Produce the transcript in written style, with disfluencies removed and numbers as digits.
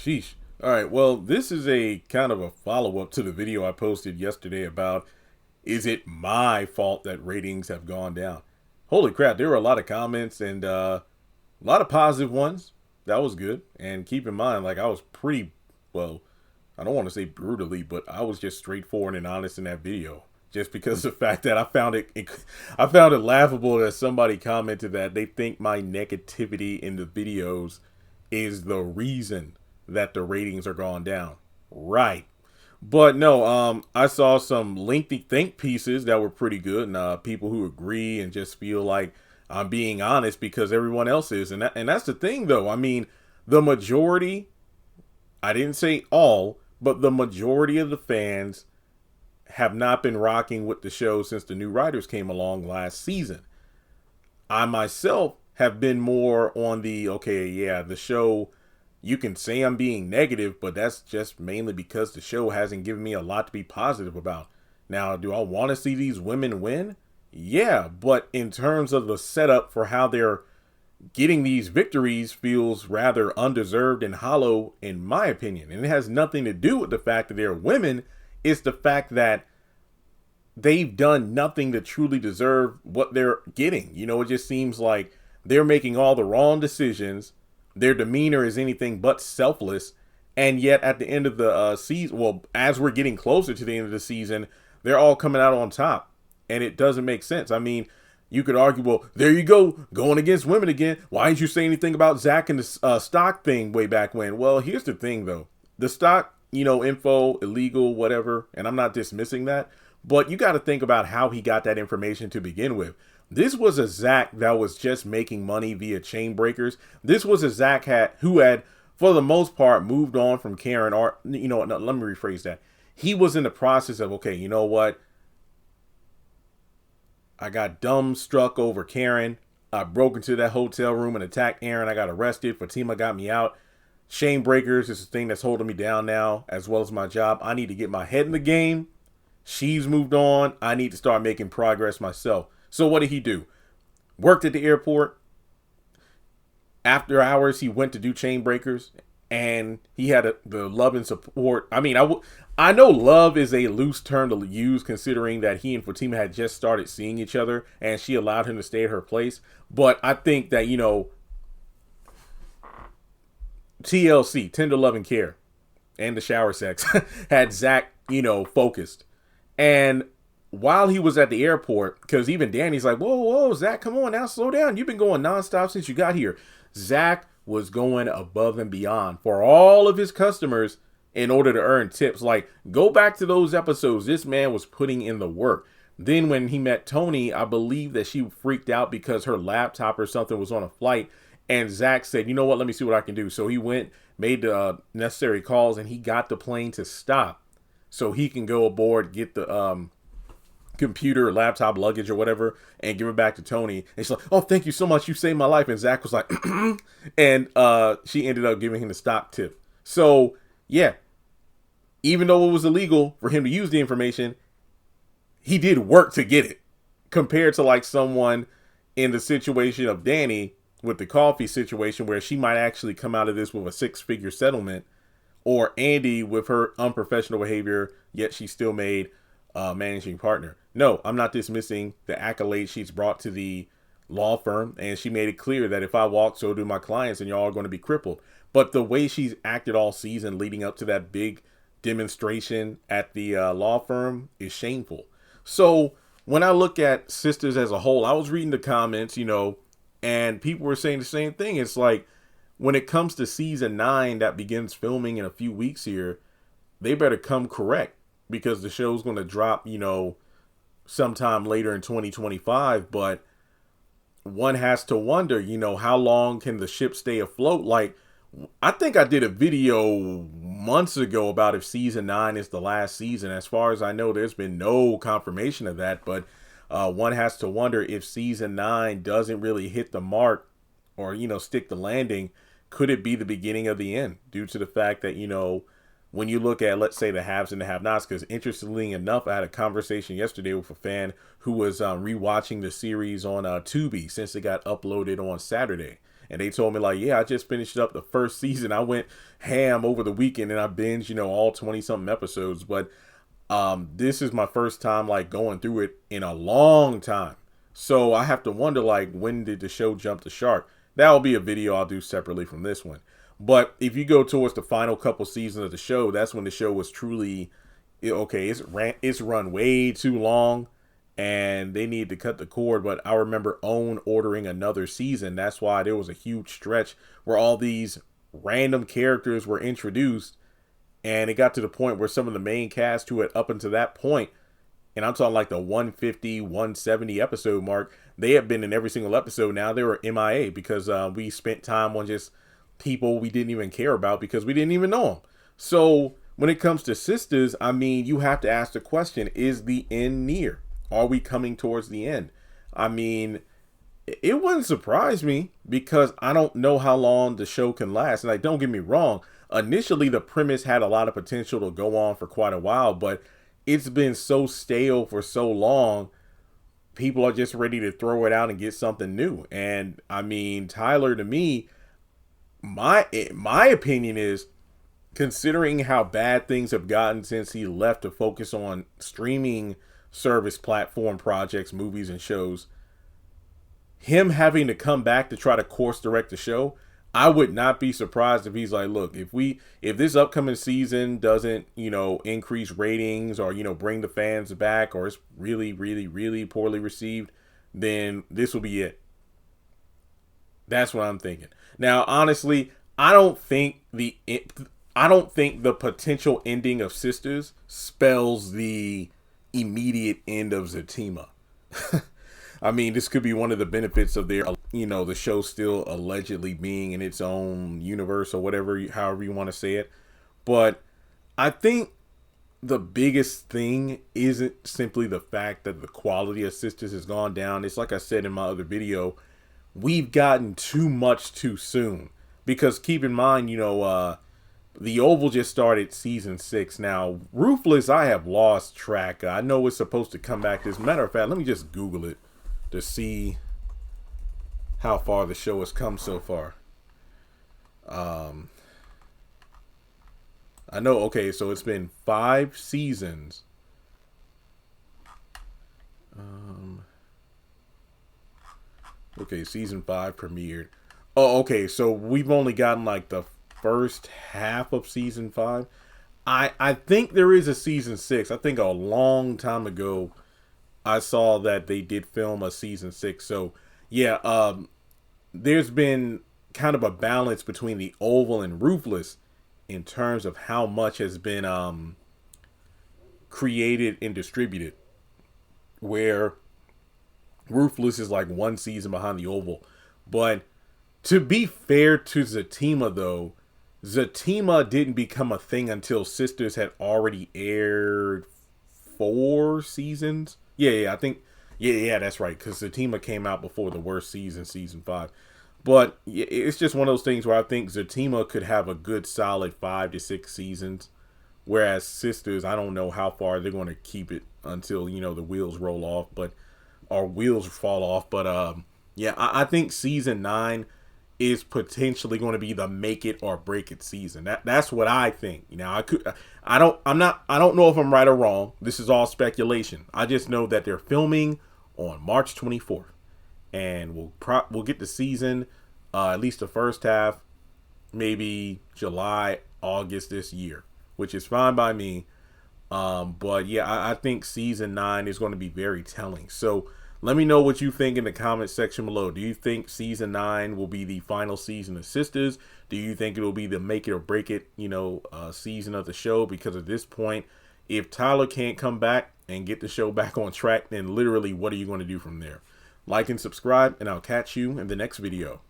Sheesh. All right. Well, this is a kind of a follow up to the video I posted yesterday about is it my fault that ratings have gone down? Holy crap. There were a lot of comments and a lot of positive ones. That was good. And keep in mind, like, I was pretty, well, I don't want to say brutally, but I was just straightforward and honest in that video. Just because of the fact that I found it laughable that somebody commented that they think my negativity in the videos is the reason that the ratings are going down. Right. But no, I saw some lengthy think pieces that were pretty good, and people who agree and just feel like I'm being honest because everyone else is, and that's the thing, though. I mean, the majority, I didn't say all, but the majority of the fans have not been rocking with the show since the new writers came along last season. I myself have been more on the okay, yeah, the show. You can say I'm being negative, but that's just mainly because the show hasn't given me a lot to be positive about. Now, do I want to see these women win? Yeah, but in terms of the setup for how they're getting these victories feels rather undeserved and hollow, in my opinion. And it has nothing to do with the fact that they're women. It's the fact that they've done nothing to truly deserve what they're getting. You know, it just seems like they're making all the wrong decisions. Their demeanor is anything but selfless. And yet at the end of the season, well, as we're getting closer to the end of the season, they're all coming out on top. And it doesn't make sense. I mean, you could argue, well, there you go, going against women again. Why didn't you say anything about Zach and the stock thing way back when? Well, here's the thing, though. The stock, info, illegal, whatever, and I'm not dismissing that. But you got to think about how he got that information to begin with. This was a Zach that was just making money via chain breakers. This was a Zach who had, for the most part, moved on from Karen. Or, no, let me rephrase that. He was in the process of, okay, you know what? I got dumbstruck over Karen. I broke into that hotel room and attacked Aaron. I got arrested. Fatima got me out. Chain breakers is the thing that's holding me down now, as well as my job. I need to get my head in the game. She's moved on. I need to start making progress myself. So what did he do? Worked at the airport. After hours, he went to do chain breakers, and he had the love and support. I mean, I know love is a loose term to use, considering that he and Fatima had just started seeing each other, and she allowed him to stay at her place. But I think that, TLC, Tender Love and Care, and the shower sex had Zach, focused. And while he was at the airport, because even Danny's like, whoa, Zach, come on now, slow down. You've been going nonstop since you got here. Zach was going above and beyond for all of his customers in order to earn tips. Like, go back to those episodes. This man was putting in the work. Then when he met Tony, I believe that she freaked out because her laptop or something was on a flight. And Zach said, you know what, let me see what I can do. So he went, made the necessary calls, and he got the plane to stop so he can go aboard, get the computer, laptop, luggage, or whatever, and give it back to Tony. And she's like, oh, thank you so much. You saved my life. And Zach was like, and she ended up giving him the stock tip. So, yeah, even though it was illegal for him to use the information, he did work to get it, compared to like someone in the situation of Danny with the coffee situation, where she might actually come out of this with a 6-figure settlement, or Andy with her unprofessional behavior, yet she still made managing partner. No, I'm not dismissing the accolades she's brought to the law firm, and she made it clear that if I walk, so do my clients, and y'all are going to be crippled. But the way she's acted all season leading up to that big demonstration at the law firm is shameful. So when I look at Sistas as a whole, I was reading the comments, and people were saying the same thing. It's like, when it comes to season 9 that begins filming in a few weeks here, they better come correct, because the show's going to drop, sometime later in 2025. But one has to wonder, how long can the ship stay afloat? Like, I think I did a video months ago about if season 9 is the last season. As far as I know, there's been no confirmation of that. But one has to wonder if season 9 doesn't really hit the mark, or, stick the landing. Could it be the beginning of the end, due to the fact that, when you look at, let's say, the haves and the have-nots? Because interestingly enough, I had a conversation yesterday with a fan who was rewatching the series on Tubi since it got uploaded on Saturday. and they told me like, yeah, I just finished up the first season. I went ham over the weekend and I binged, all 20 something episodes. But this is my first time like going through it in a long time. So I have to wonder, like, when did the show jump the shark? That will be a video I'll do separately from this one. But if you go towards the final couple seasons of the show, that's when the show was truly, okay, it's run way too long and they need to cut the cord. But I remember OWN ordering another season. That's why there was a huge stretch where all these random characters were introduced. And it got to the point where some of the main cast who had up until that point, and I'm talking like the 150, 170 episode mark, they have been in every single episode. Now they were MIA because we spent time on just people we didn't even care about because we didn't even know them. So when it comes to Sistas, I mean, you have to ask the question, is the end near? Are we coming towards the end? I mean, it wouldn't surprise me because I don't know how long the show can last. And like, don't get me wrong, initially the premise had a lot of potential to go on for quite a while, but it's been so stale for so long, people are just ready to throw it out and get something new. And I mean, Tyler, to me, my opinion is, considering how bad things have gotten since he left to focus on streaming service platform projects, movies and shows, him having to come back to try to course direct the show, I would not be surprised if he's like, look, if this upcoming season doesn't, increase ratings or, bring the fans back, or it's really, really, really poorly received, then this will be it. That's what I'm thinking. Now, honestly, I don't think the potential ending of Sistas spells the immediate end of Zatima. I mean, this could be one of the benefits of their, the show still allegedly being in its own universe or whatever, however you want to say it. But I think the biggest thing isn't simply the fact that the quality of Sistas has gone down. It's like I said in my other video, we've gotten too much too soon. Because keep in mind, The Oval just started season 6. Now, Ruthless, I have lost track. I know it's supposed to come back. As a matter of fact, let me just Google it to see how far the show has come so far. I know, okay, so it's been 5 seasons. Okay, season 5 premiered. Oh, okay, so we've only gotten like the first half of season 5. I think there is a season 6. I think a long time ago I saw that they did film a season 6. So yeah, there's been kind of a balance between The Oval and Ruthless in terms of how much has been created and distributed, where Ruthless is like 1 season behind The Oval. But to be fair to Zatima, though, Zatima didn't become a thing until Sistas had already aired 4 seasons. Yeah, I think, yeah, that's right, because Zatima came out before the worst season, season 5. But it's just one of those things where I think Zatima could have a good solid 5 to 6 seasons, whereas Sistas, I don't know how far they're going to keep it until, the wheels roll off, or wheels fall off. But yeah, I think season 9 is potentially going to be the make it or break it season. That's what I think. I don't know if I'm right or wrong. This is all speculation. I just know that they're filming on March 24th, and we'll get the season, at least the first half, maybe July, August this year, which is fine by me. But yeah, I think season 9 is going to be very telling. So let me know what you think in the comment section below. Do you think season 9 will be the final season of Sistas? Do you think it will be the make it or break it, season of the show? Because at this point, if Tyler can't come back and get the show back on track, then literally what are you going to do from there? Like and subscribe, and I'll catch you in the next video.